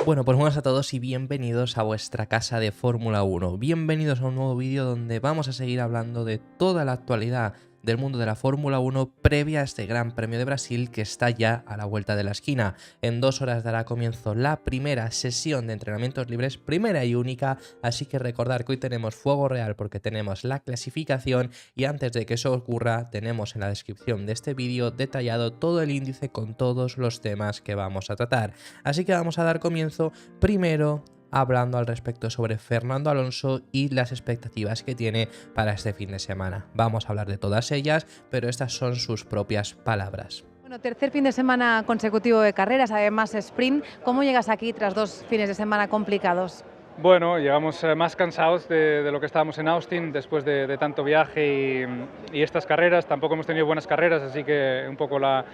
Bueno, pues buenas a todos y bienvenidos a vuestra casa de Fórmula 1. Bienvenidos a un nuevo vídeo donde vamos a seguir hablando de toda la actualidad del mundo de la Fórmula 1 previa a este Gran Premio de Brasil que está ya a la vuelta de la esquina. En 2 horas dará comienzo la primera sesión de entrenamientos libres, primera y única, así que recordar que hoy tenemos fuego real porque tenemos la clasificación y antes de que eso ocurra tenemos en la descripción de este vídeo detallado todo el índice con todos los temas que vamos a tratar. Así que vamos a dar comienzo primero hablando al respecto sobre Fernando Alonso y las expectativas que tiene para este fin de semana. Vamos a hablar de todas ellas, pero estas son sus propias palabras. Bueno, tercer fin de semana consecutivo de carreras, además sprint. ¿Cómo llegas aquí tras 2 fines de semana complicados? Bueno, llegamos más cansados de lo que estábamos en Austin después de tanto viaje y estas carreras. Tampoco hemos tenido buenas carreras, así que un poco la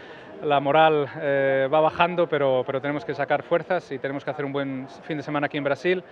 moral va bajando, pero tenemos que sacar fuerzas y tenemos que hacer un buen fin de semana aquí en Brasil.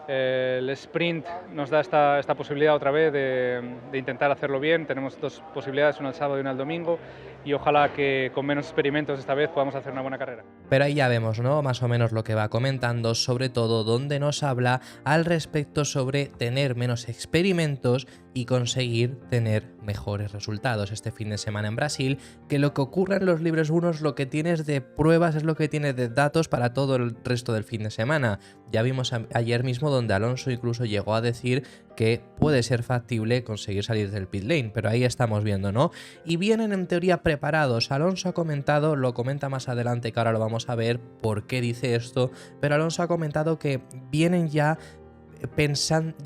El sprint nos da esta posibilidad otra vez de intentar hacerlo bien. Tenemos 2 posibilidades, una el sábado y una el domingo, y ojalá que con menos experimentos esta vez podamos hacer una buena carrera. Pero ahí ya vemos, ¿no? Más o menos lo que va comentando, sobre todo donde nos habla al respecto sobre tener menos experimentos y conseguir tener mejores resultados este fin de semana en Brasil, que lo que ocurre en los libres 1 es lo que tienes de pruebas, es lo que tienes de datos para todo el resto del fin de semana. Ya vimos ayer mismo donde Alonso incluso llegó a decir que puede ser factible conseguir salir del pit lane, pero ahí estamos viendo, ¿no? Y vienen en teoría preparados. Alonso ha comentado, lo comenta más adelante que ahora lo vamos a ver por qué dice esto, pero Alonso ha comentado que vienen ya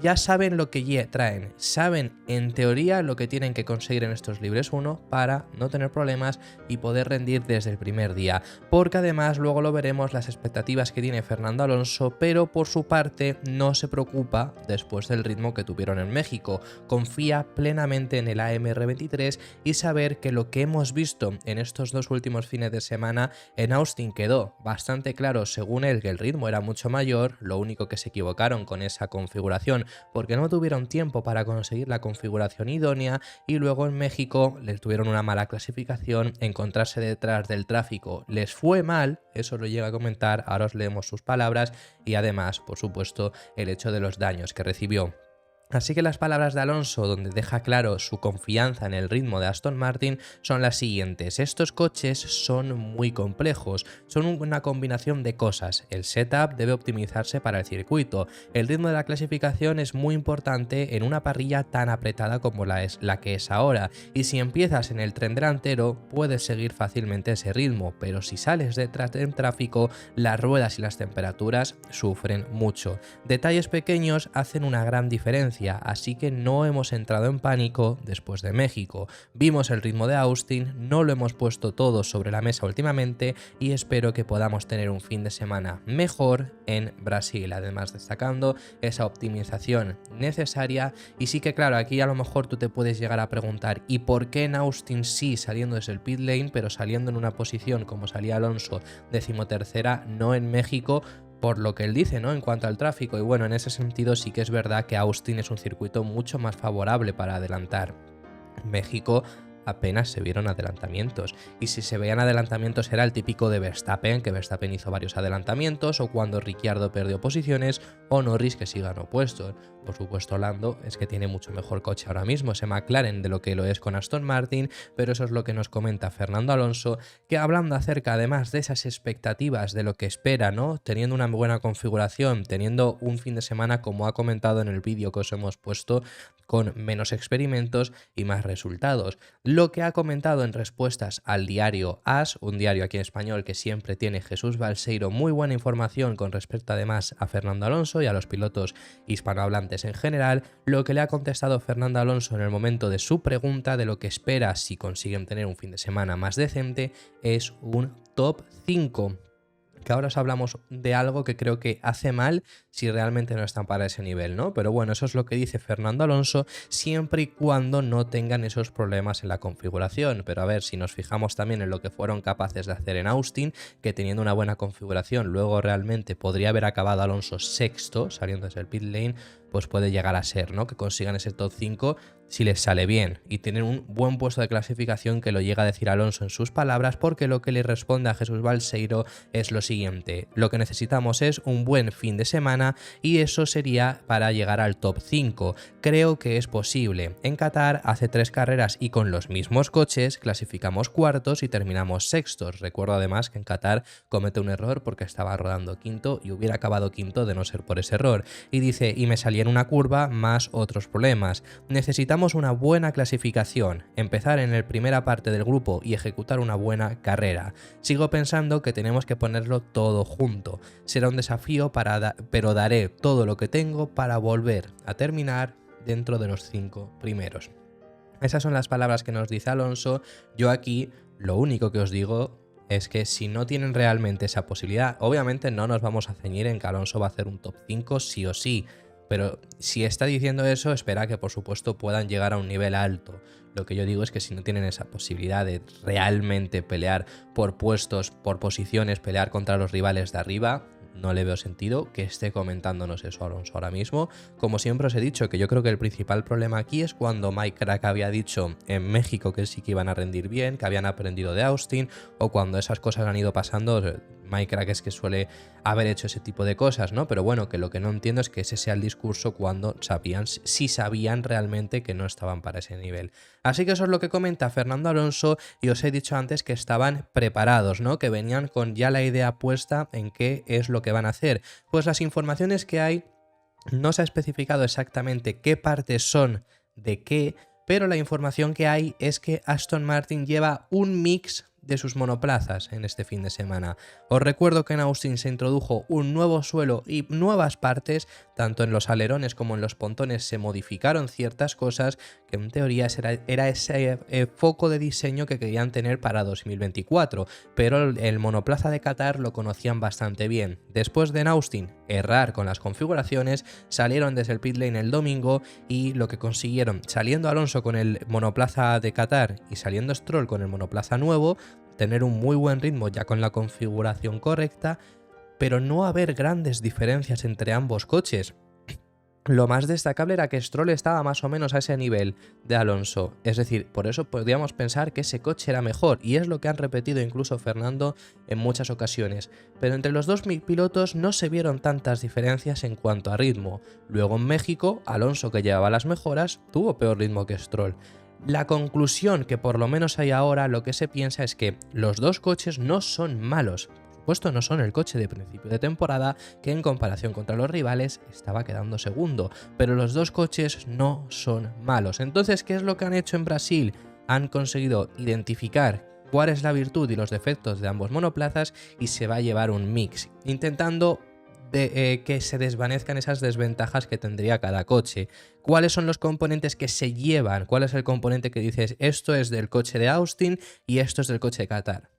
ya saben lo que traen, saben en teoría lo que tienen que conseguir en estos libres 1 para no tener problemas y poder rendir desde el primer día, porque además luego lo veremos las expectativas que tiene Fernando Alonso, pero por su parte no se preocupa después del ritmo que tuvieron en México, confía plenamente en el AMR23 y saber que lo que hemos visto en estos 2 últimos fines de semana en Austin quedó bastante claro según él que el ritmo era mucho mayor, lo único que se equivocaron con esa configuración porque no tuvieron tiempo para conseguir la configuración idónea y luego en México les tuvieron una mala clasificación, encontrarse detrás del tráfico les fue mal, eso lo llega a comentar, ahora os leemos sus palabras y además, por supuesto, el hecho de los daños que recibió. Así que las palabras de Alonso, donde deja claro su confianza en el ritmo de Aston Martin, son las siguientes. Estos coches son muy complejos, son una combinación de cosas. El setup debe optimizarse para el circuito. El ritmo de la clasificación es muy importante en una parrilla tan apretada como la que es ahora. Y si empiezas en el tren delantero, puedes seguir fácilmente ese ritmo, pero si sales detrás del tráfico, las ruedas y las temperaturas sufren mucho. Detalles pequeños hacen una gran diferencia. Así que no hemos entrado en pánico después de México. Vimos el ritmo de Austin, no lo hemos puesto todo sobre la mesa últimamente y espero que podamos tener un fin de semana mejor en Brasil, además destacando esa optimización necesaria. Y sí que claro, aquí a lo mejor tú te puedes llegar a preguntar ¿y por qué en Austin sí saliendo desde el pit lane, pero saliendo en una posición como salía Alonso 13ª, no en México? Por lo que él dice, ¿no? En cuanto al tráfico, y bueno, en ese sentido sí que es verdad que Austin es un circuito mucho más favorable para adelantar. México apenas se vieron adelantamientos, y si se veían adelantamientos era el típico de Verstappen, que Verstappen hizo varios adelantamientos, o cuando Ricciardo perdió posiciones, o Norris que sí ganó puestos. Por supuesto Lando es que tiene mucho mejor coche ahora mismo, ese McLaren, de lo que lo es con Aston Martin, pero eso es lo que nos comenta Fernando Alonso, que hablando acerca además de esas expectativas de lo que espera, ¿no? Teniendo una buena configuración, teniendo un fin de semana como ha comentado en el vídeo que os hemos puesto, con menos experimentos y más resultados. Lo que ha comentado en respuestas al diario AS, un diario aquí en español que siempre tiene Jesús Balseiro muy buena información con respecto además a Fernando Alonso y a los pilotos hispanohablantes en general, lo que le ha contestado Fernando Alonso en el momento de su pregunta de lo que espera si consiguen tener un fin de semana más decente es un top 5. Que ahora os hablamos de algo que creo que hace mal si realmente no están para ese nivel, ¿no? Pero bueno, eso es lo que dice Fernando Alonso siempre y cuando no tengan esos problemas en la configuración. Pero a ver, si nos fijamos también en lo que fueron capaces de hacer en Austin, que teniendo una buena configuración luego realmente podría haber acabado Alonso sexto saliendo desde el pit lane, pues puede llegar a ser, ¿no? Que consigan ese top 5 si les sale bien y tienen un buen puesto de clasificación, que lo llega a decir Alonso en sus palabras, porque lo que le responde a Jesús Balseiro es lo siguiente: lo que necesitamos es un buen fin de semana y eso sería para llegar al top 5. Creo que es posible. En Qatar hace 3 carreras y con los mismos coches clasificamos cuartos y terminamos sextos. Recuerdo además que en Qatar comete un error porque estaba rodando quinto y hubiera acabado quinto de no ser por ese error. Y dice, y me salía en una curva más otros problemas. Necesitamos una buena clasificación, empezar en la primera parte del grupo y ejecutar una buena carrera. Sigo pensando que tenemos que ponerlo todo junto. Será un desafío, pero daré todo lo que tengo para volver a terminar dentro de los 5 primeros. Esas son las palabras que nos dice Alonso. Yo aquí lo único que os digo es que si no tienen realmente esa posibilidad, obviamente no nos vamos a ceñir en que Alonso va a hacer un top 5 sí o sí, pero si está diciendo eso, espera que por supuesto puedan llegar a un nivel alto. Lo que yo digo es que si no tienen esa posibilidad de realmente pelear por puestos, por posiciones, pelear contra los rivales de arriba, no le veo sentido que esté comentándonos eso Alonso ahora mismo. Como siempre os he dicho, que yo creo que el principal problema aquí es cuando Mike Crack había dicho en México que sí que iban a rendir bien, que habían aprendido de Austin, o cuando esas cosas han ido pasando. Mike Crack es que suele haber hecho ese tipo de cosas, ¿no? Pero bueno, que lo que no entiendo es que ese sea el discurso cuando sí sabían realmente que no estaban para ese nivel. Así que eso es lo que comenta Fernando Alonso, y os he dicho antes que estaban preparados, ¿no? Que venían con ya la idea puesta en qué es lo que van a hacer. Pues las informaciones que hay, no se ha especificado exactamente qué partes son de qué, pero la información que hay es que Aston Martin lleva un mix de sus monoplazas en este fin de semana. Os recuerdo que en Austin se introdujo un nuevo suelo y nuevas partes, tanto en los alerones como en los pontones se modificaron ciertas cosas que en teoría era ese foco de diseño que querían tener para 2024, pero el monoplaza de Qatar lo conocían bastante bien. Después de en Austin errar con las configuraciones, salieron desde el pit lane el domingo y lo que consiguieron, saliendo Alonso con el monoplaza de Qatar y saliendo Stroll con el monoplaza nuevo, tener un muy buen ritmo ya con la configuración correcta, pero no haber grandes diferencias entre ambos coches. Lo más destacable era que Stroll estaba más o menos a ese nivel de Alonso, es decir, por eso podríamos pensar que ese coche era mejor, y es lo que han repetido incluso Fernando en muchas ocasiones, pero entre los dos pilotos no se vieron tantas diferencias en cuanto a ritmo. Luego en México, Alonso, que llevaba las mejoras, tuvo peor ritmo que Stroll. La conclusión que por lo menos hay ahora, lo que se piensa es que los dos coches no son malos. Por supuesto, no son el coche de principio de temporada, que en comparación contra los rivales estaba quedando segundo, pero los dos coches no son malos. Entonces, ¿qué es lo que han hecho en Brasil? Han conseguido identificar cuál es la virtud y los defectos de ambos monoplazas y se va a llevar un mix, intentando que se desvanezcan esas desventajas que tendría cada coche. ¿Cuáles son los componentes que se llevan? ¿Cuál es el componente que dices esto es del coche de Austin y esto es del coche de Qatar?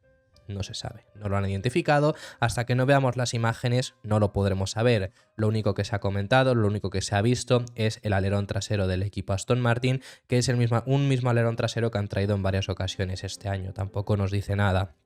No se sabe, no lo han identificado. Hasta que no veamos las imágenes no lo podremos saber. Lo único que se ha comentado, lo único que se ha visto es el alerón trasero del equipo Aston Martin, que es un mismo alerón trasero que han traído en varias ocasiones este año. Tampoco nos dice nada.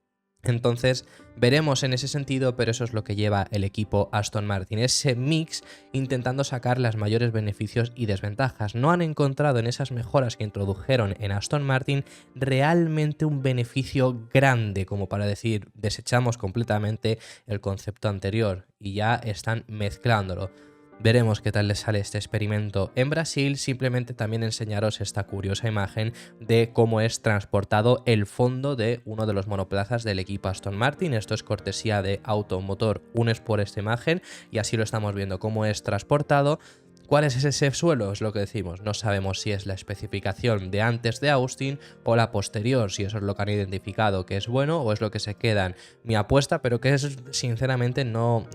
Entonces veremos en ese sentido, pero eso es lo que lleva el equipo Aston Martin, ese mix intentando sacar los mayores beneficios y desventajas. No han encontrado en esas mejoras que introdujeron en Aston Martin realmente un beneficio grande como para decir desechamos completamente el concepto anterior y ya están mezclándolo. Veremos qué tal les sale este experimento en Brasil. Simplemente también enseñaros esta curiosa imagen de cómo es transportado el fondo de uno de los monoplazas del equipo Aston Martin. Esto es cortesía de Automotor Unes por esta imagen y así lo estamos viendo cómo es transportado. ¿Cuál es ese suelo? Es lo que decimos. No sabemos si es la especificación de antes de Austin o la posterior, si eso es lo que han identificado que es bueno o es lo que se quedan. Mi apuesta, pero que es sinceramente no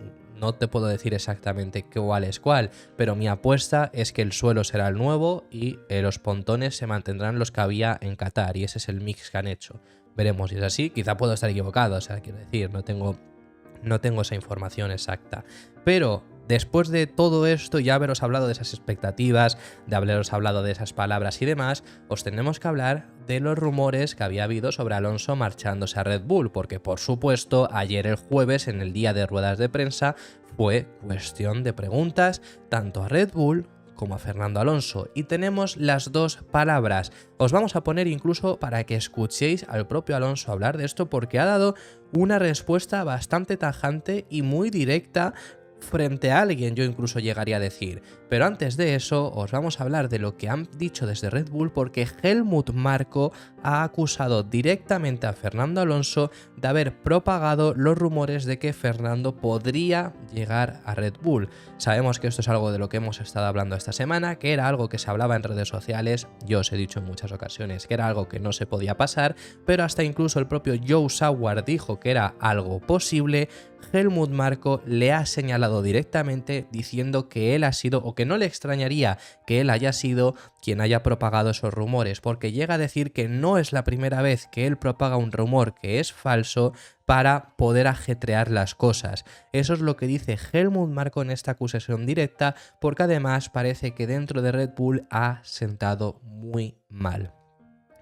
te puedo decir exactamente cuál es cuál, pero mi apuesta es que el suelo será el nuevo y los pontones se mantendrán los que había en Qatar, y ese es el mix que han hecho. Veremos si es así, quizá puedo estar equivocado, o sea, quiero decir, no tengo esa información exacta. Pero después de todo esto, ya haberos hablado de esas expectativas, de haberos hablado de esas palabras y demás, os tenemos que hablar de los rumores que había habido sobre Alonso marchándose a Red Bull, porque por supuesto ayer el jueves, en el día de ruedas de prensa, fue cuestión de preguntas tanto a Red Bull como a Fernando Alonso. Y tenemos las dos palabras. Os vamos a poner incluso para que escuchéis al propio Alonso hablar de esto, porque ha dado una respuesta bastante tajante y muy directa frente a alguien, yo incluso llegaría a decir. Pero antes de eso, os vamos a hablar de lo que han dicho desde Red Bull, porque Helmut Marko ha acusado directamente a Fernando Alonso de haber propagado los rumores de que Fernando podría llegar a Red Bull. Sabemos que esto es algo de lo que hemos estado hablando esta semana, que era algo que se hablaba en redes sociales, yo os he dicho en muchas ocasiones que era algo que no se podía pasar, pero hasta incluso el propio Joe Sauer dijo que era algo posible. Helmut Marko le ha señalado directamente diciendo que él ha sido, o que no le extrañaría que él haya sido quien haya propagado esos rumores, porque llega a decir que no es la primera vez que él propaga un rumor que es falso para poder ajetrear las cosas. Eso es lo que dice Helmut Marko en esta acusación directa, porque además parece que dentro de Red Bull ha sentado muy mal.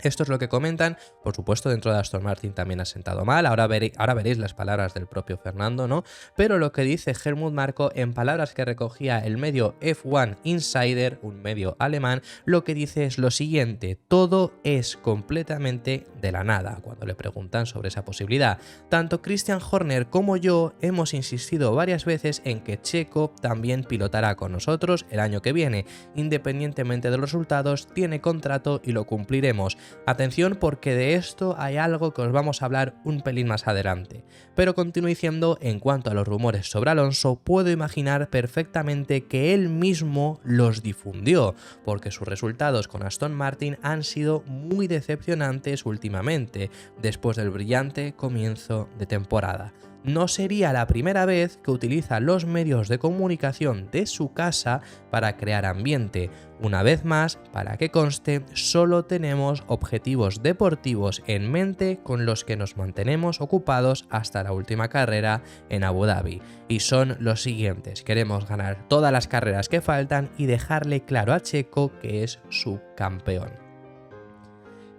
Esto es lo que comentan, por supuesto dentro de Aston Martin también ha sentado mal, ahora veréis las palabras del propio Fernando, ¿no? Pero lo que dice Helmut Marko, en palabras que recogía el medio F1 Insider, un medio alemán, lo que dice es lo siguiente: todo es completamente de la nada. Cuando le preguntan sobre esa posibilidad, tanto Christian Horner como yo hemos insistido varias veces en que Checo también pilotará con nosotros el año que viene, independientemente de los resultados, tiene contrato y lo cumpliremos. Atención, porque de esto hay algo que os vamos a hablar un pelín más adelante. Pero continúo diciendo, en cuanto a los rumores sobre Alonso, puedo imaginar perfectamente que él mismo los difundió, porque sus resultados con Aston Martin han sido muy decepcionantes últimamente, después del brillante comienzo de temporada. No sería la primera vez que utiliza los medios de comunicación de su casa para crear ambiente. Una vez más, para que conste, solo tenemos objetivos deportivos en mente con los que nos mantenemos ocupados hasta la última carrera en Abu Dhabi. Y son los siguientes: queremos ganar todas las carreras que faltan y dejarle claro a Checo que es subcampeón.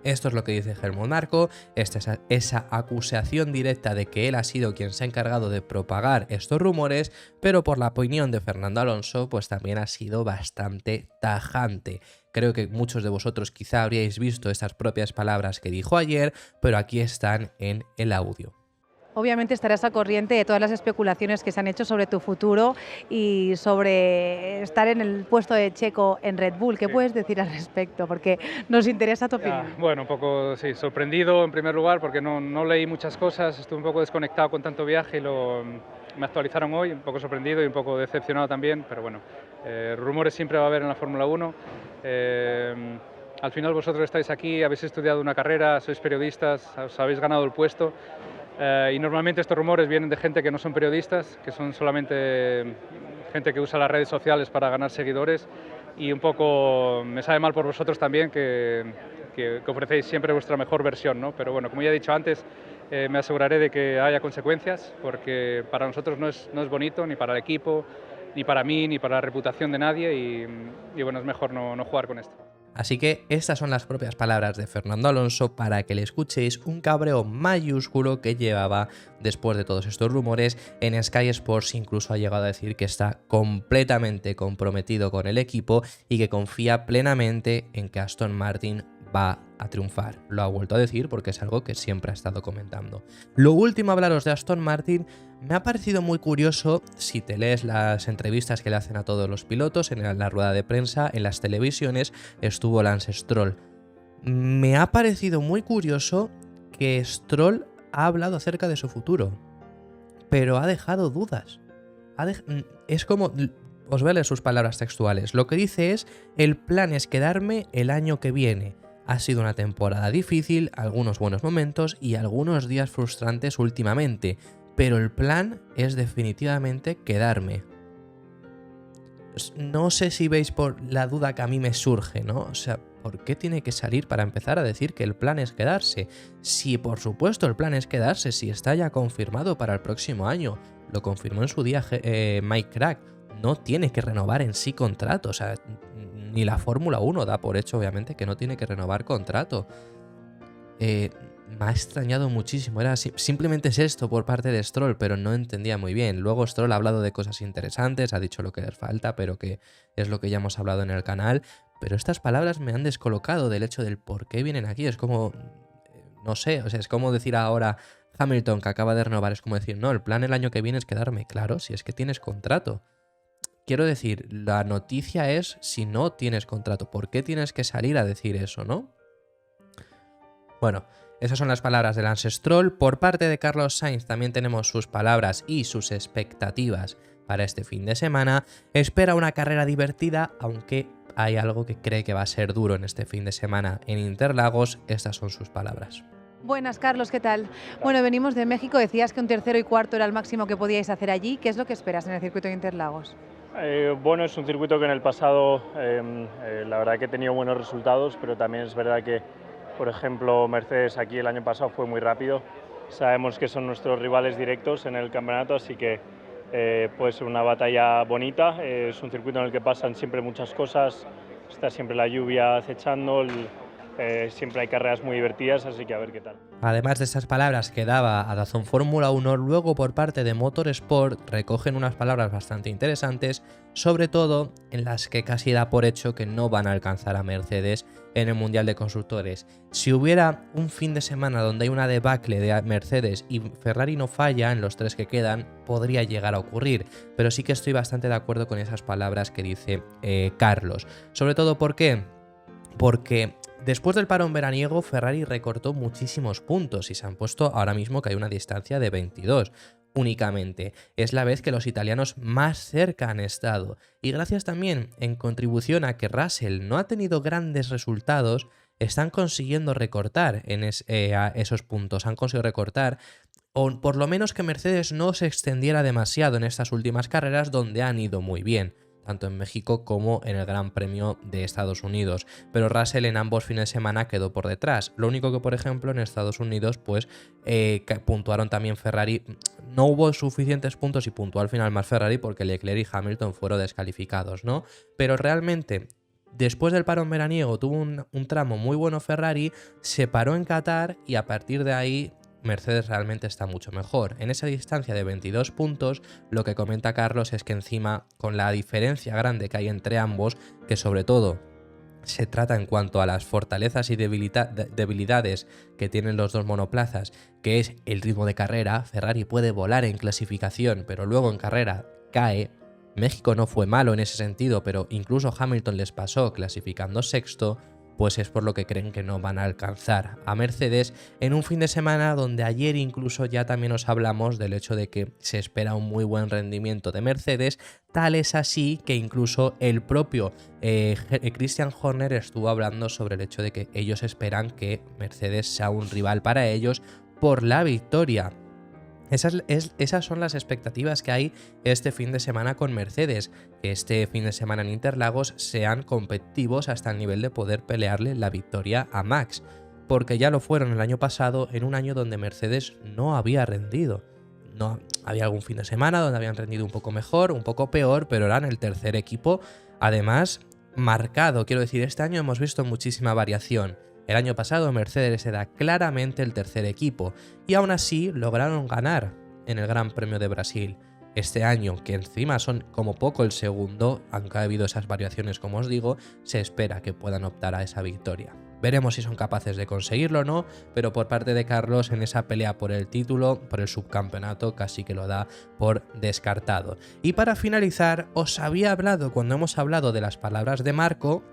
Esto es lo que dice Helmut Marko, esa acusación directa de que él ha sido quien se ha encargado de propagar estos rumores, pero por la opinión de Fernando Alonso, pues también ha sido bastante tajante. Creo que muchos de vosotros quizá habríais visto estas propias palabras que dijo ayer, pero aquí están en el audio. Obviamente estarás al corriente de todas las especulaciones que se han hecho sobre tu futuro y sobre estar en el puesto de Checo en Red Bull. ¿Qué puedes decir al respecto? Porque nos interesa tu opinión. Bueno, un poco sí, sorprendido en primer lugar porque no leí muchas cosas, estuve un poco desconectado con tanto viaje y me actualizaron hoy, un poco sorprendido y un poco decepcionado también, pero bueno, rumores siempre va a haber en la Fórmula 1. Al final vosotros estáis aquí, habéis estudiado una carrera, sois periodistas, os habéis ganado el puesto. Y normalmente estos rumores vienen de gente que no son periodistas, que son solamente gente que usa las redes sociales para ganar seguidores, y un poco me sabe mal por vosotros también que ofrecéis siempre vuestra mejor versión, ¿no? Pero bueno, como ya he dicho antes, me aseguraré de que haya consecuencias, porque para nosotros no es bonito, ni para el equipo, ni para mí, ni para la reputación de nadie, y bueno, es mejor no jugar con esto. Así que estas son las propias palabras de Fernando Alonso para que le escuchéis, un cabreo mayúsculo que llevaba después de todos estos rumores. En Sky Sports incluso ha llegado a decir que está completamente comprometido con el equipo y que confía plenamente en que Aston Martin va a triunfar. Lo ha vuelto a decir porque es algo que siempre ha estado comentando. Lo último a hablaros de Aston Martin, me ha parecido muy curioso, si te lees las entrevistas que le hacen a todos los pilotos, en la rueda de prensa, en las televisiones, estuvo Lance Stroll. Me ha parecido muy curioso que Stroll ha hablado acerca de su futuro, pero ha dejado dudas. Es como... Os voy a leer sus palabras textuales. Lo que dice es: el plan es quedarme el año que viene. Ha sido una temporada difícil, algunos buenos momentos y algunos días frustrantes últimamente, pero el plan es definitivamente quedarme. No sé si veis por la duda que a mí me surge, ¿no? O sea, ¿por qué tiene que salir para empezar a decir que el plan es quedarse? Si por supuesto el plan es quedarse, si está ya confirmado para el próximo año, lo confirmó en su día Mike Crack, no tiene que renovar en sí contrato, o sea, ni la Fórmula 1 da por hecho obviamente que no tiene que renovar contrato. me ha extrañado muchísimo. Simplemente es esto por parte de Stroll, pero no entendía muy bien. Luego Stroll ha hablado de cosas interesantes, ha dicho lo que les falta, pero que es lo que ya hemos hablado en el canal. Pero estas palabras me han descolocado del hecho del por qué vienen aquí. Es como, no sé, o sea, es como decir ahora Hamilton, que acaba de renovar, es como decir, no, el plan el año que viene es quedarme. Claro, si es que tienes contrato. Quiero decir, la noticia es si no tienes contrato. ¿Por qué tienes que salir a decir eso, no? Bueno, esas son las palabras de Lance Stroll. Por parte de Carlos Sainz también tenemos sus palabras y sus expectativas para este fin de semana. Espera una carrera divertida, aunque hay algo que cree que va a ser duro en este fin de semana en Interlagos. Estas son sus palabras. Buenas, Carlos, ¿qué tal? Bueno, venimos de México, decías que un tercero y cuarto era el máximo que podíais hacer allí. ¿Qué es lo que esperas en el circuito de Interlagos? Bueno, es un circuito que en el pasado la verdad que he tenido buenos resultados, pero también es verdad que, por ejemplo, Mercedes aquí el año pasado fue muy rápido. Sabemos que son nuestros rivales directos en el campeonato, así que puede ser una batalla bonita. Es un circuito en el que pasan siempre muchas cosas, está siempre la lluvia acechando, siempre hay carreras muy divertidas, así que a ver qué tal. Además de estas palabras que daba a DAZN Fórmula 1, luego por parte de Motorsport recogen unas palabras bastante interesantes, sobre todo en las que casi da por hecho que no van a alcanzar a Mercedes en el Mundial de Constructores. Si hubiera un fin de semana donde hay una debacle de Mercedes y Ferrari no falla en los 3 que quedan, podría llegar a ocurrir, pero sí que estoy bastante de acuerdo con esas palabras que dice Carlos. Sobre todo, ¿por qué? Porque después del parón veraniego, Ferrari recortó muchísimos puntos y se han puesto ahora mismo que hay una distancia de 22 únicamente. Es la vez que los italianos más cerca han estado. Y gracias también en contribución a que Russell no ha tenido grandes resultados, están consiguiendo recortar a esos puntos. Han conseguido recortar, o por lo menos que Mercedes no se extendiera demasiado en estas últimas carreras donde han ido muy bien, tanto en México como en el Gran Premio de Estados Unidos. Pero Russell en ambos fines de semana quedó por detrás. Lo único que, por ejemplo, en Estados Unidos, pues puntuaron también Ferrari. No hubo suficientes puntos y puntuó al final más Ferrari porque Leclerc y Hamilton fueron descalificados, ¿no? Pero realmente, después del parón veraniego, tuvo un tramo muy bueno Ferrari, se paró en Qatar y a partir de ahí Mercedes realmente está mucho mejor. En esa distancia de 22 puntos, lo que comenta Carlos es que encima, con la diferencia grande que hay entre ambos, que sobre todo se trata en cuanto a las fortalezas y debilidades que tienen los dos monoplazas, que es el ritmo de carrera, Ferrari puede volar en clasificación, pero luego en carrera cae. México no fue malo en ese sentido, pero incluso Hamilton les pasó clasificando sexto. Pues es por lo que creen que no van a alcanzar a Mercedes en un fin de semana donde ayer incluso ya también os hablamos del hecho de que se espera un muy buen rendimiento de Mercedes, tal es así que incluso el propio Christian Horner estuvo hablando sobre el hecho de que ellos esperan que Mercedes sea un rival para ellos por la victoria. Esas son las expectativas que hay este fin de semana con Mercedes, que este fin de semana en Interlagos sean competitivos hasta el nivel de poder pelearle la victoria a Max, porque ya lo fueron el año pasado en un año donde Mercedes no había rendido. No, había algún fin de semana donde habían rendido un poco mejor, un poco peor, pero eran el tercer equipo, además marcado. Quiero decir, este año hemos visto muchísima variación. El año pasado Mercedes era claramente el tercer equipo y aún así lograron ganar en el Gran Premio de Brasil. Este año, que encima son como poco el segundo, aunque ha habido esas variaciones como os digo, se espera que puedan optar a esa victoria. Veremos si son capaces de conseguirlo o no, pero por parte de Carlos en esa pelea por el título, por el subcampeonato, casi que lo da por descartado. Y para finalizar, os había hablado cuando hemos hablado de las palabras de Marco,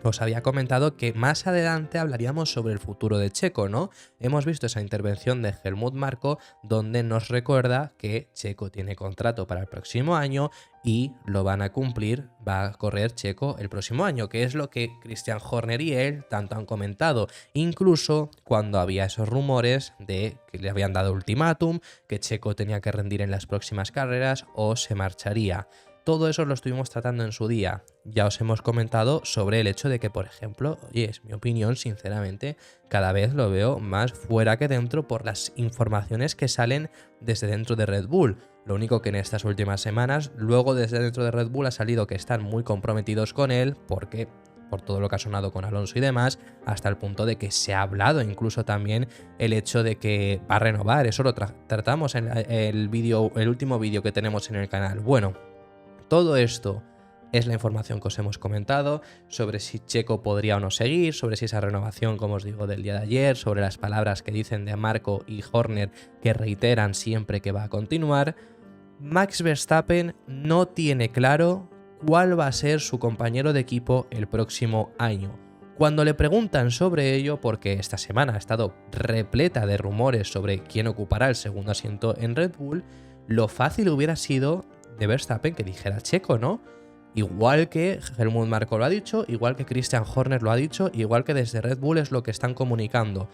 os había comentado que más adelante hablaríamos sobre el futuro de Checo, ¿no? Hemos visto esa intervención de Helmut Marko donde nos recuerda que Checo tiene contrato para el próximo año y lo van a cumplir, va a correr Checo el próximo año, que es lo que Christian Horner y él tanto han comentado, incluso cuando había esos rumores de que le habían dado ultimátum, que Checo tenía que rendir en las próximas carreras o se marcharía. Todo eso lo estuvimos tratando en su día. Ya os hemos comentado sobre el hecho de que, por ejemplo, oye, es mi opinión, sinceramente, cada vez lo veo más fuera que dentro por las informaciones que salen desde dentro de Red Bull. Lo único que en estas últimas semanas, luego desde dentro de Red Bull ha salido que están muy comprometidos con él porque por todo lo que ha sonado con Alonso y demás, hasta el punto de que se ha hablado incluso también el hecho de que va a renovar. Eso lo tratamos en el último vídeo que tenemos en el canal. Bueno, todo esto es la información que os hemos comentado sobre si Checo podría o no seguir, sobre si esa renovación, como os digo, del día de ayer, sobre las palabras que dicen de Marco y Horner que reiteran siempre que va a continuar. Max Verstappen no tiene claro cuál va a ser su compañero de equipo el próximo año. Cuando le preguntan sobre ello, porque esta semana ha estado repleta de rumores sobre quién ocupará el segundo asiento en Red Bull, lo fácil hubiera sido de Verstappen que dijera Checo, ¿no? Igual que Helmut Marko lo ha dicho, igual que Christian Horner lo ha dicho, igual que desde Red Bull es lo que están comunicando.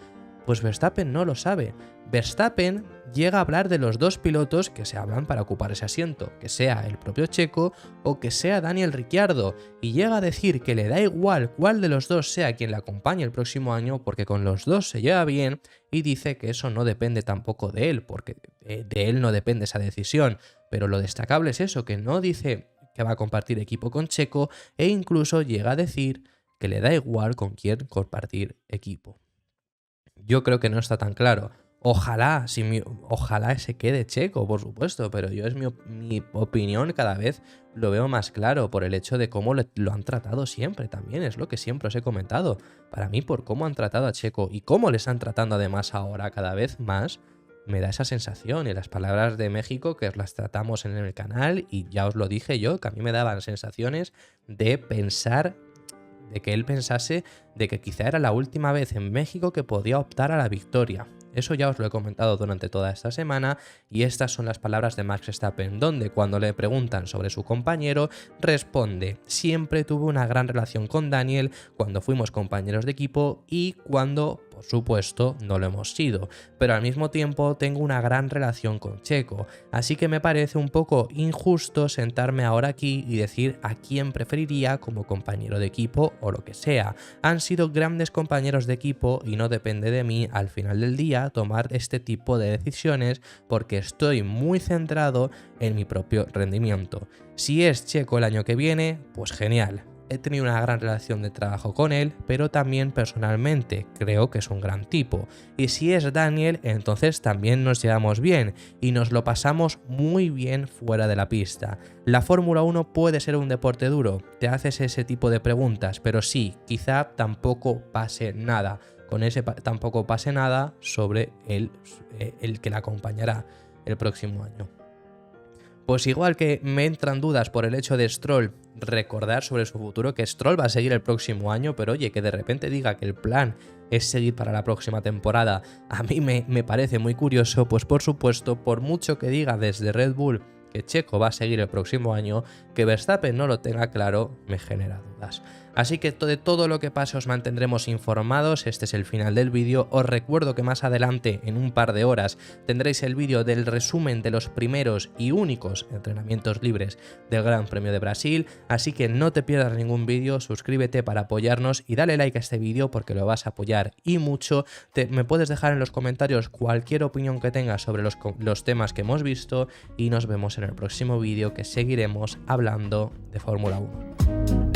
Pues Verstappen no lo sabe. Verstappen llega a hablar de los dos pilotos que se hablan para ocupar ese asiento, que sea el propio Checo o que sea Daniel Ricciardo, y llega a decir que le da igual cuál de los dos sea quien le acompañe el próximo año porque con los dos se lleva bien, y dice que eso no depende tampoco de él, porque de él no depende esa decisión. Pero lo destacable es eso, que no dice que va a compartir equipo con Checo, e incluso llega a decir que le da igual con quién compartir equipo. Yo creo que no está tan claro. Ojalá se quede Checo, por supuesto, pero yo mi opinión cada vez lo veo más claro por el hecho de cómo lo han tratado siempre también, es lo que siempre os he comentado. Para mí, por cómo han tratado a Checo y cómo le están tratando además ahora cada vez más, me da esa sensación, y las palabras de México que os las tratamos en el canal y ya os lo dije yo, que a mí me daban sensaciones de pensar, de que él pensase de que quizá era la última vez en México que podía optar a la victoria. Eso ya os lo he comentado durante toda esta semana, y estas son las palabras de Max Verstappen, donde cuando le preguntan sobre su compañero, responde: siempre tuve una gran relación con Daniel cuando fuimos compañeros de equipo y cuando, por supuesto, no lo hemos sido, pero al mismo tiempo tengo una gran relación con Checo, así que me parece un poco injusto sentarme ahora aquí y decir a quién preferiría como compañero de equipo o lo que sea. Han sido grandes compañeros de equipo y no depende de mí al final del día tomar este tipo de decisiones porque estoy muy centrado en mi propio rendimiento. Si es Checo el año que viene, pues genial. He tenido una gran relación de trabajo con él, pero también personalmente creo que es un gran tipo. Y si es Daniel, entonces también nos llevamos bien y nos lo pasamos muy bien fuera de la pista. La Fórmula 1 puede ser un deporte duro, te haces ese tipo de preguntas, pero sí, quizá tampoco pase nada. Con ese tampoco pase nada sobre el que la acompañará el próximo año. Pues igual que me entran dudas por el hecho de Stroll recordar sobre su futuro, que Stroll va a seguir el próximo año, pero oye, que de repente diga que el plan es seguir para la próxima temporada, a mí me parece muy curioso, pues por supuesto, por mucho que diga desde Red Bull que Checo va a seguir el próximo año, que Verstappen no lo tenga claro me genera dudas. Así que de todo lo que pase os mantendremos informados. Este es el final del vídeo. Os recuerdo que más adelante, en un par de horas, tendréis el vídeo del resumen de los primeros y únicos entrenamientos libres del Gran Premio de Brasil, así que no te pierdas ningún vídeo, suscríbete para apoyarnos y dale like a este vídeo porque lo vas a apoyar y mucho. Me puedes dejar en los comentarios cualquier opinión que tengas sobre los temas que hemos visto y nos vemos en el próximo vídeo, que seguiremos hablando de Fórmula 1.